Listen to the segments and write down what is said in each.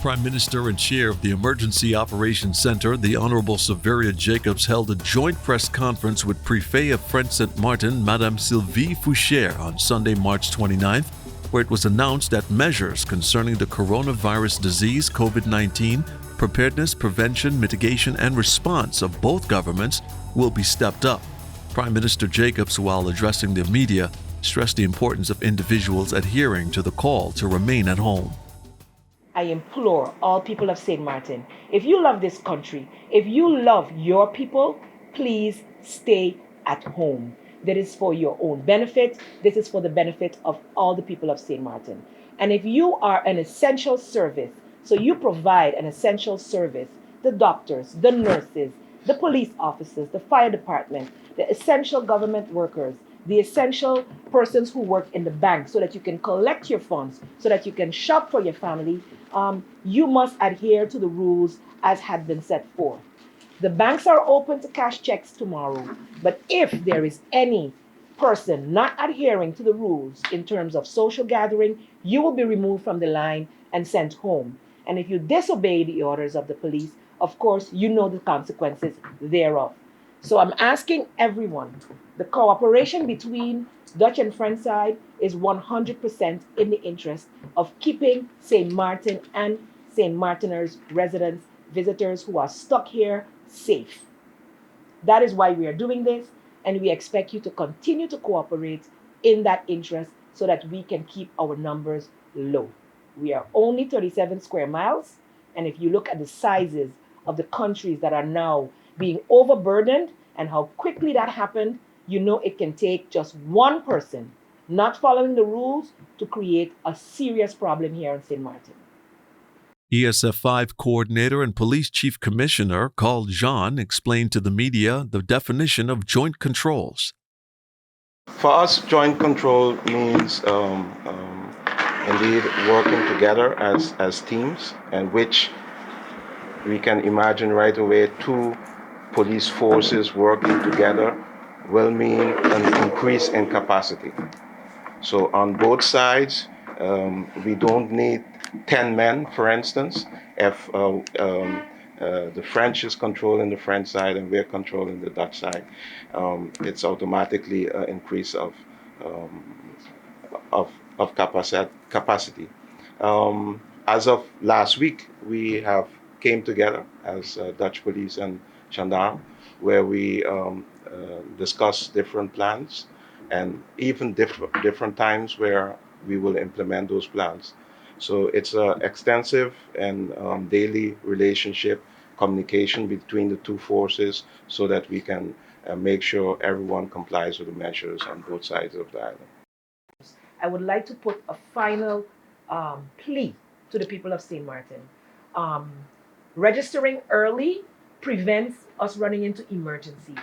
Prime Minister and Chair of the Emergency Operations Center, the Honorable Silveria Jacobs, held a joint press conference with Prefet of French Saint Martin, Madame Sylvie Feucher, on Sunday, March 29th, where it was announced that measures concerning the coronavirus disease, COVID-19, preparedness, prevention, mitigation, and response of both governments will be stepped up. Prime Minister Jacobs, while addressing the media, stressed the importance of individuals adhering to the call to remain at home. I implore all people of St. Martin, if you love this country, if you love your people, please stay at home. That is for your own benefit. This is for the benefit of all the people of St. Martin. And if you are an essential service, so you provide an essential service, the doctors, the nurses, the police officers, the fire department, the essential government workers, the essential persons who work in the bank so that you can collect your funds, so that you can shop for your family, you must adhere to the rules as had been set forth. The banks are open to cash checks tomorrow, but if there is any person not adhering to the rules in terms of social gathering, you will be removed from the line and sent home. And if you disobey the orders of the police, of course, you know the consequences thereof. So I'm asking everyone, the cooperation between Dutch and French side is 100% in the interest of keeping St. Martin and St. Martiners residents, visitors who are stuck here safe. That is why we are doing this, and we expect you to continue to cooperate in that interest so that we can keep our numbers low. We are only 37 square miles, and if you look at the sizes of the countries that are now being overburdened and how quickly that happened, you know it can take just one person not following the rules to create a serious problem here in St. Martin. ESF5 coordinator and police chief commissioner Carl Jean explained to the media the definition of joint controls. For us, joint control means indeed working together as teams, and which we can imagine right away two police forces working together will mean an increase in capacity. So on both sides, we don't need 10 men, for instance, if the French is controlling the French side and we're controlling the Dutch side. It's automatically an increase of capacity. As of last week, we have came together as Dutch police and gendarmes, where we discuss different plans and even different times where we will implement those plans. So it's an extensive and daily relationship, communication between the two forces so that we can make sure everyone complies with the measures on both sides of the island. I would like to put a final plea to the people of St. Martin. Registering early prevents us running into emergencies.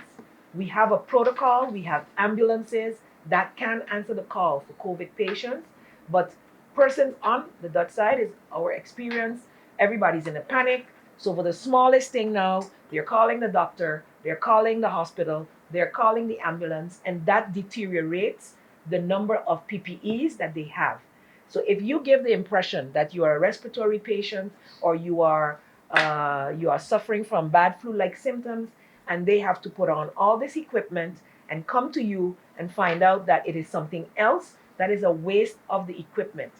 We have a protocol, we have ambulances that can answer the call for COVID patients, but persons on the Dutch side is our experience. Everybody's in a panic. So for the smallest thing now, they're calling the doctor, they're calling the hospital, they're calling the ambulance, and that deteriorates the number of PPEs that they have. So if you give the impression that you are a respiratory patient or you are suffering from bad flu-like symptoms, and they have to put on all this equipment and come to you and find out that it is something else, that is a waste of the equipment.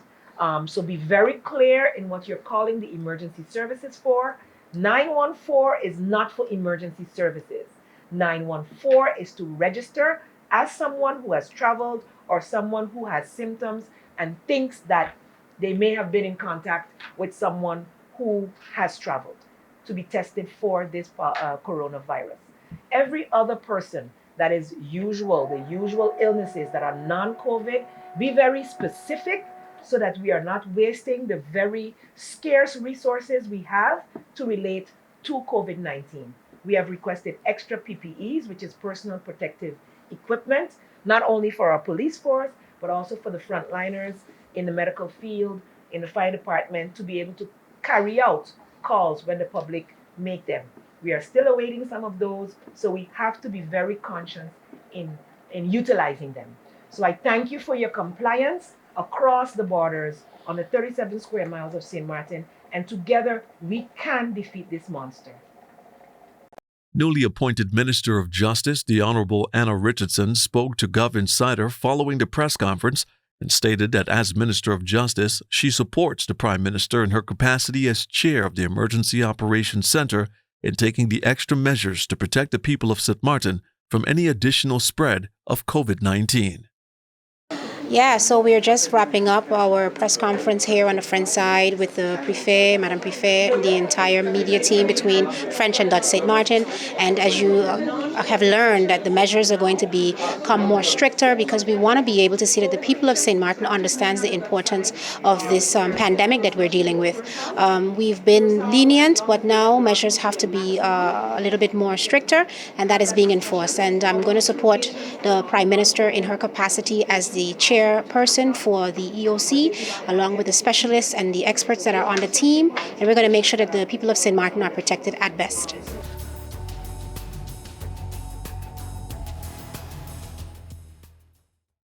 So be very clear in what you're calling the emergency services for. 914 is not for emergency services. 914 is to register as someone who has traveled or someone who has symptoms and thinks that they may have been in contact with someone who has traveled, to be tested for this coronavirus. Every other person that is the usual illnesses that are non-COVID, be very specific so that we are not wasting the very scarce resources we have to relate to COVID-19. We have requested extra PPEs, which is personal protective equipment, not only for our police force, but also for the frontliners in the medical field, in the fire department, to be able to carry out calls when the public make them. We are still awaiting some of those, so we have to be very conscious in utilizing them. So I thank you for your compliance across the borders on the 37 square miles of St. Martin, And together, we can defeat this monster. Newly appointed Minister of Justice, the Honorable Anna Richardson, spoke to Gov Insider following the press conference and stated that as Minister of Justice, she supports the Prime Minister in her capacity as chair of the Emergency Operations Center in taking the extra measures to protect the people of St. Martin from any additional spread of COVID-19. Yeah, so we're just wrapping up our press conference here on the French side with the Prefet, Madame Prefet, and the entire media team between French and Dutch St. Martin. And as you have learned, that the measures are going to become more stricter because we want to be able to see that the people of St. Martin understands the importance of this pandemic that we're dealing with. We've been lenient, but now measures have to be a little bit more stricter, and that is being enforced. And I'm going to support the Prime Minister in her capacity as the chairperson for the EOC, along with the specialists and the experts that are on the team, and we're going to make sure that the people of St. Martin are protected at best.